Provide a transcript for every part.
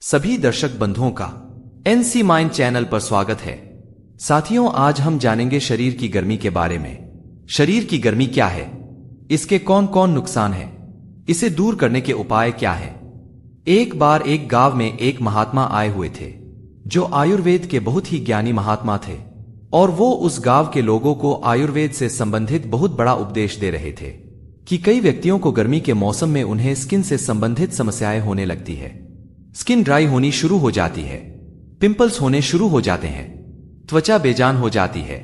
सभी दर्शक बंधुओं का एनसी माइंड चैनल पर स्वागत है। साथियों, आज हम जानेंगे शरीर की गर्मी के बारे में। शरीर की गर्मी क्या है, इसके कौन कौन नुकसान हैं, इसे दूर करने के उपाय क्या हैं। एक बार एक गांव में एक महात्मा आए हुए थे जो आयुर्वेद के बहुत ही ज्ञानी महात्मा थे और वो उस गांव के लोगों को आयुर्वेद से संबंधित बहुत बड़ा उपदेश दे रहे थे कि कई व्यक्तियों को गर्मी के मौसम में उन्हें स्किन से संबंधित समस्याएं होने लगती है। स्किन ड्राई होनी शुरू हो जाती है, पिंपल्स होने शुरू हो जाते हैं, त्वचा बेजान हो जाती है,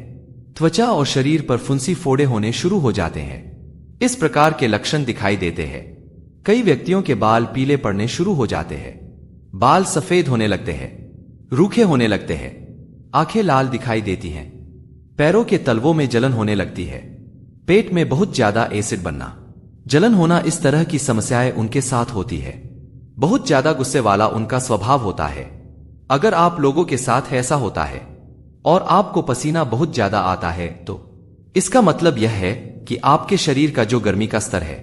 त्वचा और शरीर पर फुंसी फोड़े होने शुरू हो जाते हैं। इस प्रकार के लक्षण दिखाई देते हैं। कई व्यक्तियों के बाल पीले पड़ने शुरू हो जाते हैं, बाल सफेद होने लगते हैं, रूखे होने लगते हैं, आंखें लाल दिखाई देती हैं, पैरों के तलवों में जलन होने लगती है, पेट में बहुत ज्यादा एसिड बनना, जलन होना, इस तरह की समस्याएं उनके साथ होती है। बहुत ज्यादा गुस्से वाला उनका स्वभाव होता है। अगर आप लोगों के साथ ऐसा होता है और आपको पसीना बहुत ज्यादा आता है तो इसका मतलब यह है कि आपके शरीर का जो गर्मी का स्तर है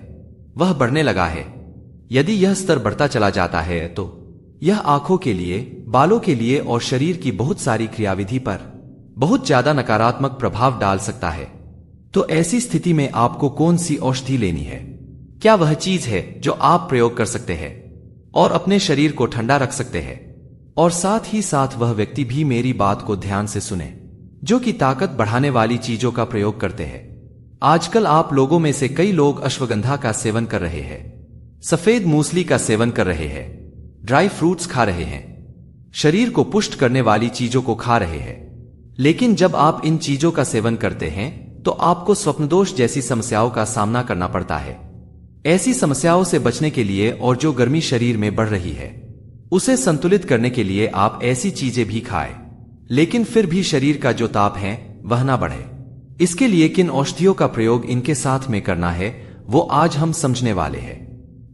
वह बढ़ने लगा है। यदि यह स्तर बढ़ता चला जाता है तो यह आंखों के लिए, बालों के लिए और शरीर की बहुत सारी क्रियाविधि पर बहुत ज्यादा नकारात्मक प्रभाव डाल सकता है। तो ऐसी स्थिति में आपको कौन सी औषधि लेनी है? क्या वह चीज है जो आप प्रयोग कर सकते हैं और अपने शरीर को ठंडा रख सकते हैं? और साथ ही साथ वह व्यक्ति भी मेरी बात को ध्यान से सुने जो कि ताकत बढ़ाने वाली चीजों का प्रयोग करते हैं। आजकल आप लोगों में से कई लोग अश्वगंधा का सेवन कर रहे हैं, सफेद मूसली का सेवन कर रहे हैं, ड्राई फ्रूट्स खा रहे हैं, शरीर को पुष्ट करने वाली चीजों को खा रहे हैं। लेकिन जब आप इन चीजों का सेवन करते हैं तो आपको स्वप्नदोष जैसी समस्याओं का सामना करना पड़ता है। ऐसी समस्याओं से बचने के लिए और जो गर्मी शरीर में बढ़ रही है उसे संतुलित करने के लिए आप ऐसी चीजें भी खाएं, लेकिन फिर भी शरीर का जो ताप है वह ना बढ़े। इसके लिए किन औषधियों का प्रयोग इनके साथ में करना है वो आज हम समझने वाले हैं।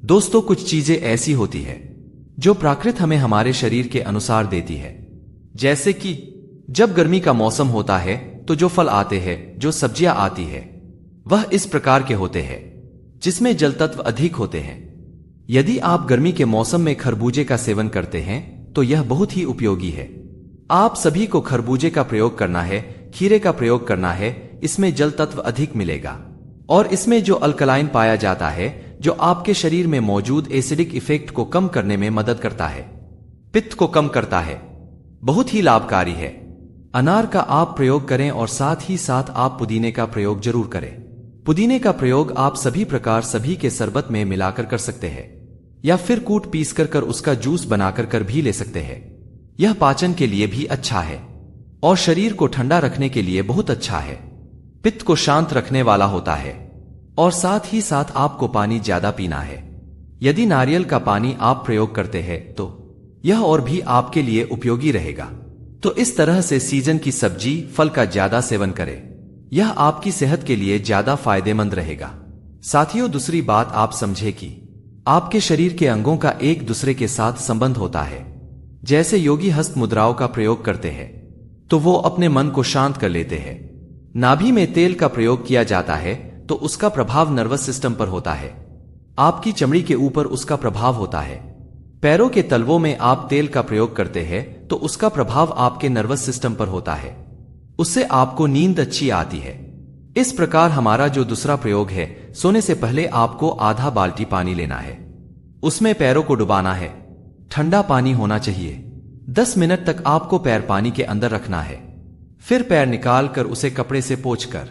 दोस्तों, कुछ चीजें ऐसी होती है जो प्रकृति हमें हमारे शरीर के अनुसार देती है। जैसे कि जब गर्मी का मौसम होता है तो जो फल आते हैं, जो सब्जियां आती है वह इस प्रकार के होते हैं जिसमें जल तत्व अधिक होते हैं। यदि आप गर्मी के मौसम में खरबूजे का सेवन करते हैं तो यह बहुत ही उपयोगी है। आप सभी को खरबूजे का प्रयोग करना है, खीरे का प्रयोग करना है। इसमें जल तत्व अधिक मिलेगा और इसमें जो अल्कलाइन पाया जाता है जो आपके शरीर में मौजूद एसिडिक इफेक्ट को कम करने में मदद करता है, पित्त को कम करता है, बहुत ही लाभकारी है। अनार का आप प्रयोग करें और साथ ही साथ आप पुदीने का प्रयोग जरूर करें। पुदीने का प्रयोग आप सभी प्रकार सभी के शरबत में मिलाकर कर सकते हैं या फिर कूट पीस कर उसका जूस बनाकर कर भी ले सकते हैं। यह पाचन के लिए भी अच्छा है और शरीर को ठंडा रखने के लिए बहुत अच्छा है। पित्त को शांत रखने वाला होता है और साथ ही साथ आपको पानी ज्यादा पीना है। यदि नारियल का पानी आप प्रयोग करते हैं तो यह और भी आपके लिए उपयोगी रहेगा। तो इस तरह से सीजन की सब्जी, फल का ज्यादा सेवन करें, यह आपकी सेहत के लिए ज्यादा फायदेमंद रहेगा। साथियों, दूसरी बात आप समझे कि आपके शरीर के अंगों का एक दूसरे के साथ संबंध होता है। जैसे योगी हस्त मुद्राओं का प्रयोग करते हैं तो वो अपने मन को शांत कर लेते हैं। नाभि में तेल का प्रयोग किया जाता है तो उसका प्रभाव नर्वस सिस्टम पर होता है। आपकी चमड़ी के ऊपर उसका प्रभाव होता है। पैरों के तलवों में आप तेल का प्रयोग करते हैं तो उसका प्रभाव आपके नर्वस सिस्टम पर होता है, उससे आपको नींद अच्छी आती है। इस प्रकार हमारा जो दूसरा प्रयोग है, सोने से पहले आपको आधा बाल्टी पानी लेना है, उसमें पैरों को डुबाना है, ठंडा पानी होना चाहिए। 10 मिनट तक आपको पैर पानी के अंदर रखना है, फिर पैर निकाल कर उसे कपड़े से पोंछकर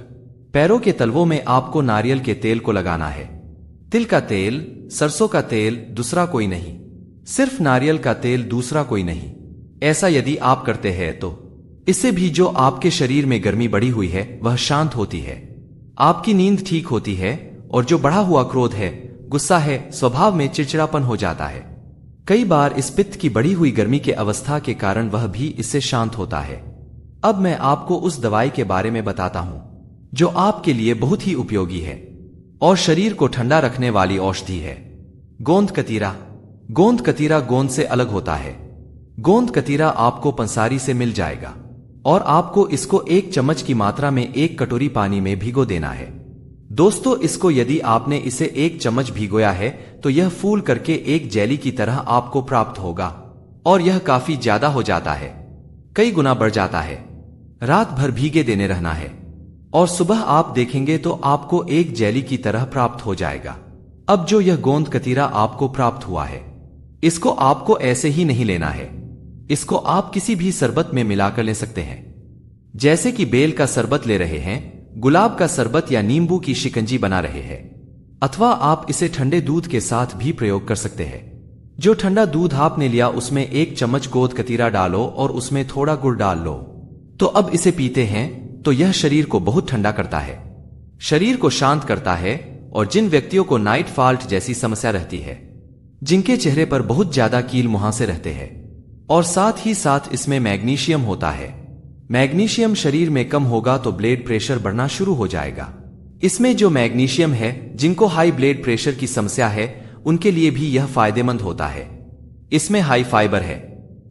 पैरों के तलवों में आपको नारियल के तेल को लगाना है। तिल का तेल, सरसों का तेल, दूसरा कोई नहीं, सिर्फ नारियल का तेल, दूसरा कोई नहीं। ऐसा यदि आप करते हैं तो इससे भी जो आपके शरीर में गर्मी बढ़ी हुई है वह शांत होती है, आपकी नींद ठीक होती है और जो बढ़ा हुआ क्रोध है, गुस्सा है, स्वभाव में चिड़चिड़ापन हो जाता है। कई बार इस पित्त की बढ़ी हुई गर्मी के अवस्था के कारण वह भी इससे शांत होता है। अब मैं आपको उस दवाई के बारे में बताता हूं जो आपके लिए बहुत ही उपयोगी है और शरीर को ठंडा रखने वाली औषधि है। गोंद कतीरा। गोंद कतीरा गोंद से अलग होता है। गोंद कतीरा आपको पंसारी से मिल जाएगा और आपको इसको 1 चम्मच की मात्रा में 1 कटोरी पानी में भिगो देना है। दोस्तों, इसको यदि आपने इसे 1 चम्मच भिगोया है तो यह फूल करके एक जेली की तरह आपको प्राप्त होगा और यह काफी ज्यादा हो जाता है, कई गुना बढ़ जाता है। रात भर भीगे देने रहना है और सुबह आप देखेंगे तो आपको एक जेली की तरह प्राप्त हो जाएगा। अब जो यह गोंद कतीरा आपको प्राप्त हुआ है, इसको आपको ऐसे ही नहीं लेना है। इसको आप किसी भी शरबत में मिलाकर ले सकते हैं, जैसे कि बेल का शरबत ले रहे हैं, गुलाब का शरबत या नींबू की शिकंजी बना रहे हैं, अथवा आप इसे ठंडे दूध के साथ भी प्रयोग कर सकते हैं। जो ठंडा दूध आपने लिया उसमें 1 चम्मच गोंद कतीरा डालो और उसमें थोड़ा गुड़ डाल लो। तो अब इसे पीते हैं तो यह शरीर को बहुत ठंडा करता है, शरीर को शांत करता है। और जिन व्यक्तियों को नाइट फॉल्ट जैसी समस्या रहती है, जिनके चेहरे पर बहुत ज्यादा कील मुहांसे रहते हैं, और साथ ही साथ इसमें मैग्नीशियम होता है, मैग्नीशियम शरीर में कम होगा तो ब्लड प्रेशर बढ़ना शुरू हो जाएगा। इसमें जो मैग्नीशियम है, जिनको हाई ब्लड प्रेशर की समस्या है उनके लिए भी यह फायदेमंद होता है। इसमें हाई फाइबर है।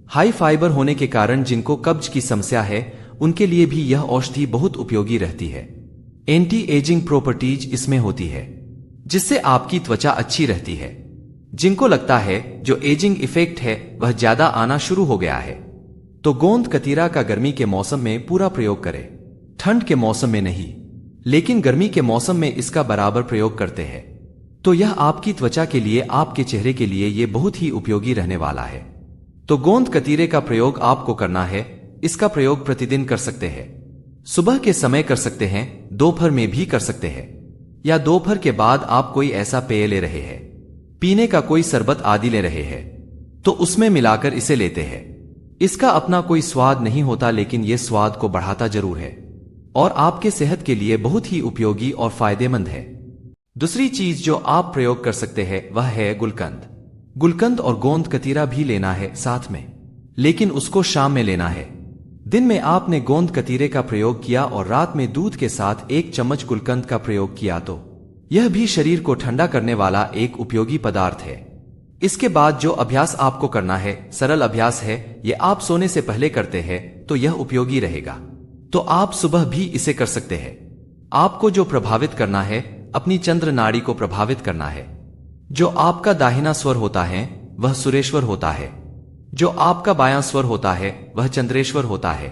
हाई फाइबर होने के कारण जिनको कब्ज की समस्या है उनके लिए भी यह औषधि बहुत उपयोगी रहती है। एंटी एजिंग प्रॉपर्टीज इसमें होती है, जिससे आपकी त्वचा अच्छी रहती है। जिनको लगता है जो एजिंग इफेक्ट है वह ज्यादा आना शुरू हो गया है, तो गोंद कतीरा का गर्मी के मौसम में पूरा प्रयोग करें। ठंड के मौसम में नहीं, लेकिन गर्मी के मौसम में इसका बराबर प्रयोग करते हैं, तो यह आपकी त्वचा के लिए, आपके चेहरे के लिए ये बहुत ही उपयोगी रहने वाला है। तो गोंद कतीरे का प्रयोग आपको करना है। इसका प्रयोग प्रतिदिन कर सकते हैं। सुबह के समय कर सकते हैं, दोपहर में भी कर सकते हैं, या दोपहर के बाद आप कोई ऐसा पेय ले रहे हैं, पीने का कोई शरबत आदि ले रहे हैं, तो उसमें मिलाकर इसे लेते हैं। इसका अपना कोई स्वाद नहीं होता, लेकिन यह स्वाद को बढ़ाता जरूर है और आपके सेहत के लिए बहुत ही उपयोगी और फायदेमंद है। दूसरी चीज जो आप प्रयोग कर सकते हैं वह है गुलकंद। गुलकंद और गोंद कतीरा भी लेना है साथ में, लेकिन उसको शाम में लेना है। दिन में आपने गोंद कतीरे का प्रयोग किया और रात में दूध के साथ 1 चम्मच गुलकंद का प्रयोग किया, तो यह भी शरीर को ठंडा करने वाला एक उपयोगी पदार्थ है। इसके बाद जो अभ्यास आपको करना है, सरल अभ्यास है, ये आप सोने से पहले करते हैं तो यह उपयोगी रहेगा। तो आप सुबह भी इसे कर सकते हैं। आपको जो प्रभावित करना है, अपनी चंद्र नाड़ी को प्रभावित करना है। जो आपका दाहिना स्वर होता है वह सुरेश्वर होता है, जो आपका बायां स्वर होता है वह चंद्रेश्वर होता है।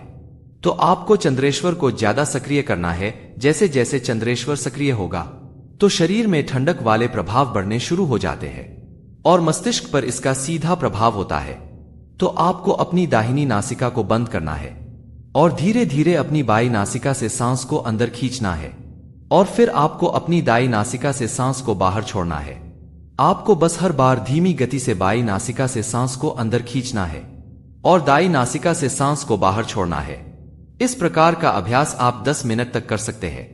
तो आपको चंद्रेश्वर को ज्यादा सक्रिय करना है। जैसे जैसे चंद्रेश्वर सक्रिय होगा तो शरीर में ठंडक वाले प्रभाव बढ़ने शुरू हो जाते हैं और मस्तिष्क पर इसका सीधा प्रभाव होता है। तो आपको अपनी दाहिनी नासिका को बंद करना है और धीरे धीरे अपनी बाई नासिका से सांस को अंदर खींचना है, और फिर आपको अपनी दाई नासिका से सांस को बाहर छोड़ना है। आपको बस हर बार धीमी गति से बाई नासिका से सांस को अंदर खींचना है और दाई नासिका से सांस को बाहर छोड़ना है। इस प्रकार का अभ्यास आप 10 मिनट तक कर सकते हैं।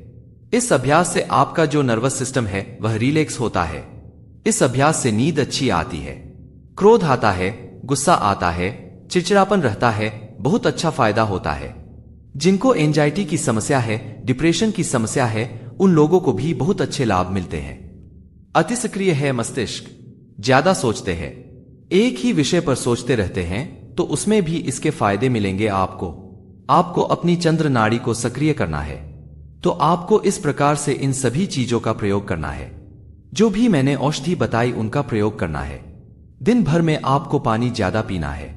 इस अभ्यास से आपका जो नर्वस सिस्टम है वह रिलैक्स होता है। इस अभ्यास से नींद अच्छी आती है, क्रोध आता है, गुस्सा आता है, चिड़चिड़ापन रहता है, बहुत अच्छा फायदा होता है। जिनको एंजाइटी की समस्या है, डिप्रेशन की समस्या है, उन लोगों को भी बहुत अच्छे लाभ मिलते हैं। अति सक्रिय है मस्तिष्क, ज्यादा सोचते हैं, एक ही विषय पर सोचते रहते हैं, तो उसमें भी इसके फायदे मिलेंगे आपको अपनी चंद्र नाड़ी को सक्रिय करना है। तो आपको इस प्रकार से इन सभी चीजों का प्रयोग करना है। जो भी मैंने औषधि बताई उनका प्रयोग करना है। दिन भर में आपको पानी ज्यादा पीना है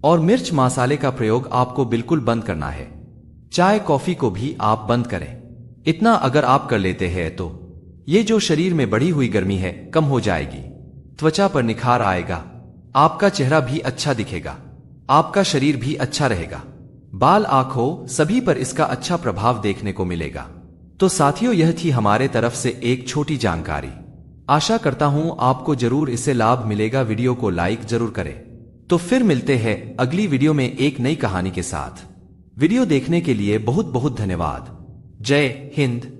और मिर्च मसाले का प्रयोग आपको बिल्कुल बंद करना है। चाय कॉफी को भी आप बंद करें। इतना अगर आप कर लेते हैं तो ये जो शरीर में बढ़ी हुई गर्मी है कम हो जाएगी, त्वचा पर निखार आएगा, आपका चेहरा भी अच्छा दिखेगा, आपका शरीर भी अच्छा रहेगा, बाल आंखों सभी पर इसका अच्छा प्रभाव देखने को मिलेगा। तो साथियों, यह थी हमारे तरफ से एक छोटी जानकारी। आशा करता हूं आपको जरूर इससे लाभ मिलेगा। वीडियो को लाइक जरूर करें। तो फिर मिलते हैं अगली वीडियो में एक नई कहानी के साथ। वीडियो देखने के लिए बहुत बहुत धन्यवाद। जय हिंद।